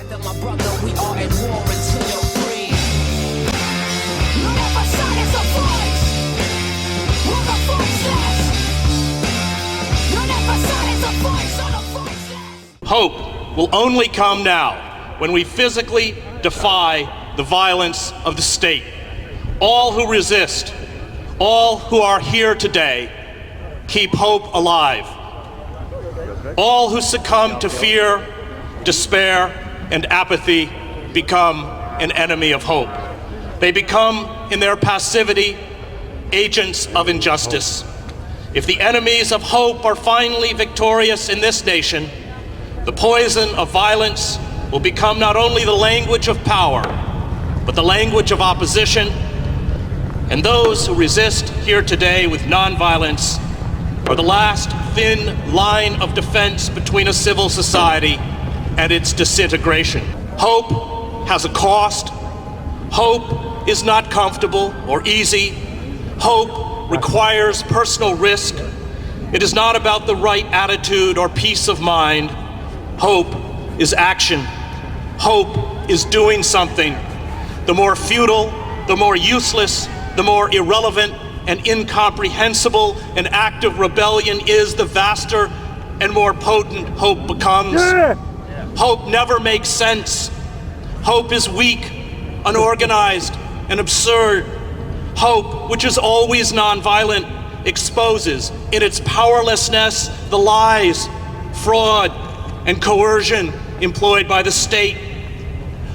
That my brother, we are at war until you're free. None of our side is a voice. We're the voiceless. None of our side is a voice or the voiceless. Hope will only come now when we physically defy the violence of the state. All who resist, all who are here today, keep hope alive. All who succumb to fear, despair, and apathy become an enemy of hope. They become, in their passivity, agents of injustice. If the enemies of hope are finally victorious in this nation, the poison of violence will become not only the language of power, but the language of opposition. And those who resist here today with nonviolence are the last thin line of defense between a civil society and its disintegration. Hope has a cost. Hope is not comfortable or easy. Hope requires personal risk. It is not about the right attitude or peace of mind. Hope is action. Hope is doing something. The more futile, the more useless, the more irrelevant and incomprehensible an act of rebellion is, the vaster and more potent hope becomes. Hope never makes sense. Hope is weak, unorganized, and absurd. Hope, which is always nonviolent, exposes in its powerlessness the lies, fraud, and coercion employed by the state.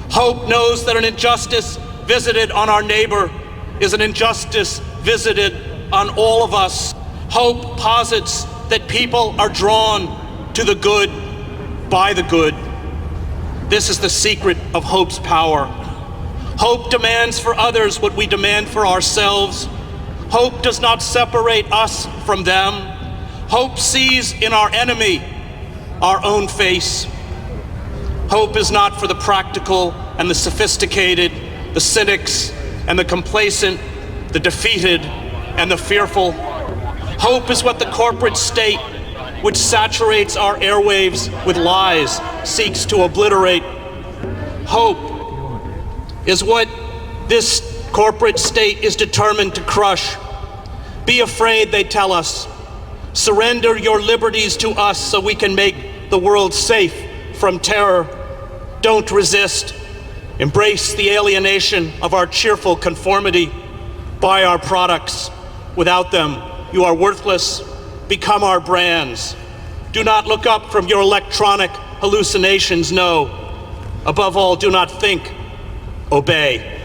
Hope knows that an injustice visited on our neighbor is an injustice visited on all of us. Hope posits that people are drawn to the good by the good. This is the secret of hope's power. Hope demands for others what we demand for ourselves. Hope does not separate us from them. Hope sees in our enemy our own face. Hope is not for the practical and the sophisticated, the cynics and the complacent, the defeated and the fearful. Hope is what the corporate state, which saturates our airwaves with lies, seeks to obliterate. Hope is what this corporate state is determined to crush. Be afraid, they tell us. Surrender your liberties to us so we can make the world safe from terror. Don't resist. Embrace the alienation of our cheerful conformity. Buy our products. Without them, you are worthless. Become our brands. Do not look up from your electronic hallucinations, no. Above all, do not think, obey.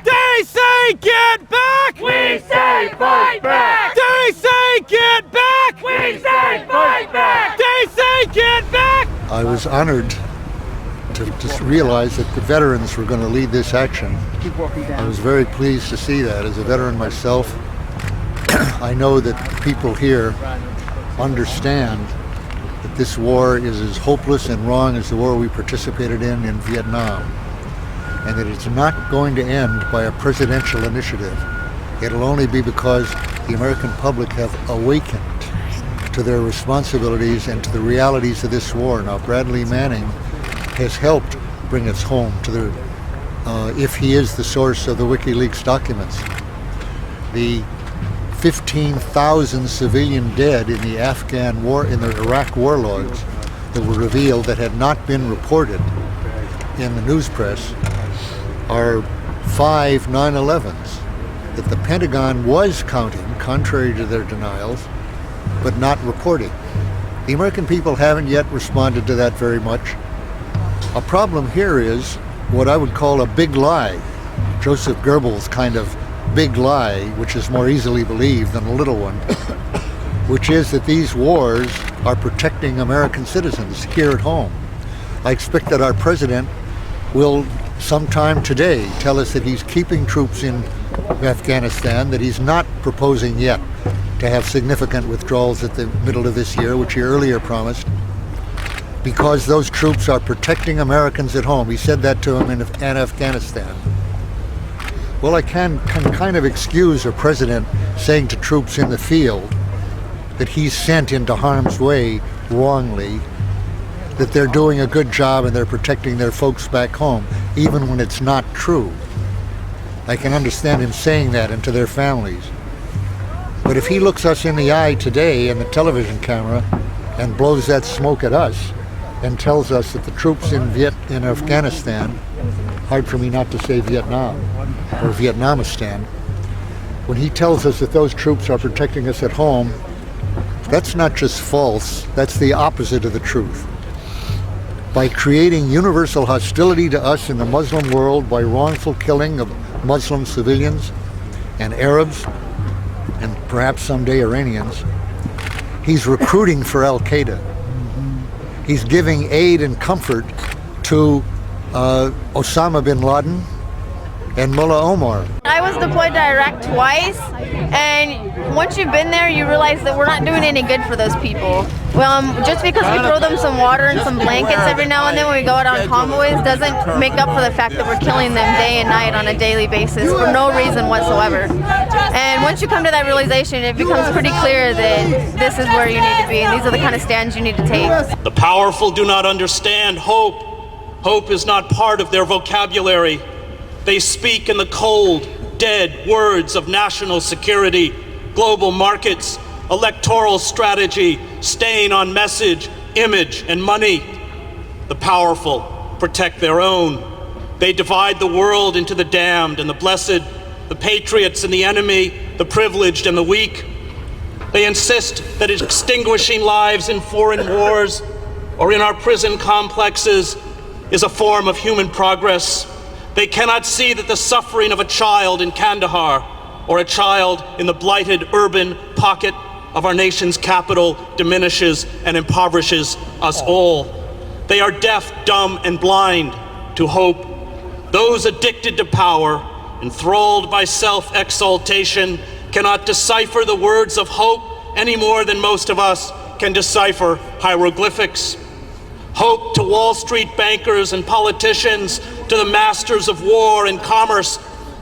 They say get back! We say fight back! They say get back! We say fight back! They say get back! I was honored to just realize that the veterans were going to lead this action. I was very pleased to see that. As a veteran myself, I know that people here understand that this war is as hopeless and wrong as the war we participated in Vietnam, and that it's not going to end by a presidential initiative. It'll only be because the American public have awakened to their responsibilities and to the realities of this war. Now, Bradley Manning has helped bring us home to the, if he is the source of the WikiLeaks documents. The 15,000 civilian dead in the Afghan war, in the Iraq war logs that were revealed that had not been reported in the news press are 5 9/11s that the Pentagon was counting, contrary to their denials, but not reporting. The American people haven't yet responded to that very much. A problem here is what I would call a big lie, Joseph Goebbels' kind of big lie, which is more easily believed than a little one, which is that these wars are protecting American citizens here at home. I expect that our president will sometime today tell us that he's keeping troops in Afghanistan, that he's not proposing yet to have significant withdrawals at the middle of this year, which he earlier promised, because those troops are protecting Americans at home. He said that to him in Afghanistan. Well, I can kind of excuse a president saying to troops in the field that he's sent into harm's way wrongly that they're doing a good job and they're protecting their folks back home, even when it's not true. I can understand him saying that, and to their families. But if he looks us in the eye today in the television camera and blows that smoke at us and tells us that the troops in Afghanistan, hard for me not to say Vietnam or Vietnamistan, when he tells us that those troops are protecting us at home, that's not just false, that's the opposite of the truth. By creating universal hostility to us in the Muslim world by wrongful killing of Muslim civilians and Arabs, and perhaps someday Iranians, he's recruiting for Al-Qaeda. He's giving aid and comfort to Osama bin Laden and Mullah Omar. I was deployed to Iraq twice, and once you've been there, you realize that we're not doing any good for those people. Just because we throw them some water and some blankets every now and then when we go out on convoys doesn't make up for the fact that we're killing them day and night on a daily basis for no reason whatsoever. And once you come to that realization, it becomes pretty clear that this is where you need to be, and these are the kind of stands you need to take. The powerful do not understand hope. Hope is not part of their vocabulary. They speak in the cold, dead words of national security, global markets, electoral strategy, staying on message, image, and money. The powerful protect their own. They divide the world into the damned and the blessed, the patriots and the enemy, the privileged and the weak. They insist that extinguishing lives in foreign wars or in our prison complexes is a form of human progress. They cannot see that the suffering of a child in Kandahar or a child in the blighted urban pocket of our nation's capital diminishes and impoverishes us all. They are deaf, dumb, and blind to hope. Those addicted to power, enthralled by self-exaltation, cannot decipher the words of hope any more than most of us can decipher hieroglyphics. Hope to Wall Street bankers and politicians, to the masters of war and commerce,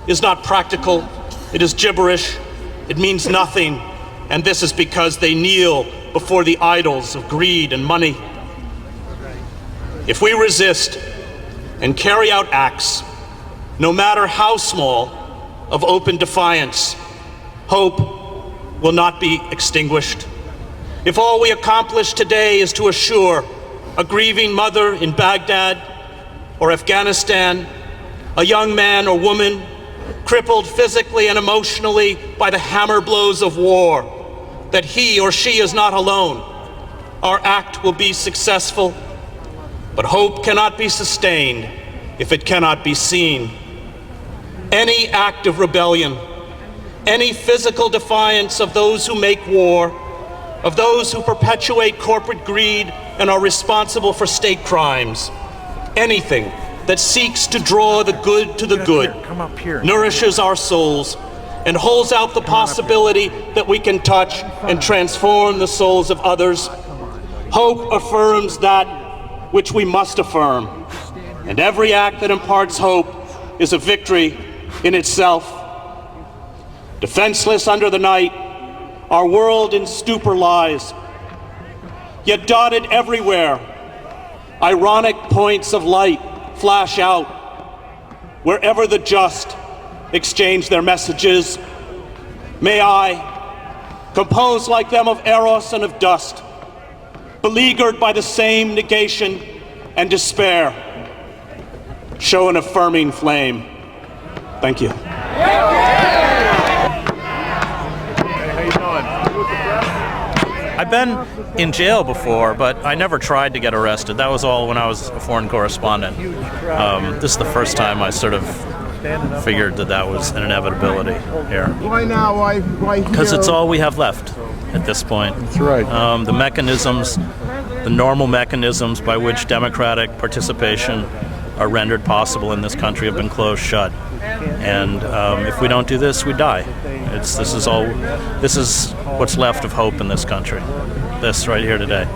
is not practical. It is gibberish. It means nothing. And this is because they kneel before the idols of greed and money. If we resist and carry out acts, no matter how small, of open defiance, hope will not be extinguished. If all we accomplish today is to assure a grieving mother in Baghdad or Afghanistan, a young man or woman crippled physically and emotionally by the hammer blows of war, that he or she is not alone, our act will be successful. But hope cannot be sustained if it cannot be seen. Any act of rebellion, any physical defiance of those who make war, of those who perpetuate corporate greed and are responsible for state crimes, anything that seeks to draw the good to the good, nourishes our souls, and holds out the possibility that we can touch and transform the souls of others. Hope affirms that which we must affirm, and every act that imparts hope is a victory in itself. Defenseless under the night, our world in stupor lies, yet dotted everywhere, ironic points of light flash out. Wherever the just exchange their messages, may I, composed like them of eros and of dust, beleaguered by the same negation and despair, show an affirming flame. Thank you. I've been in jail before, but I never tried to get arrested. That was all when I was a foreign correspondent. This is the first time I sort of figured that was an inevitability here. Why now? Why? Because it's all we have left at this point. That's right. The mechanisms, the normal mechanisms by which democratic participation are rendered possible in this country have been closed shut. And if we don't do this, we die. This is what's left of hope in this country. This right here today.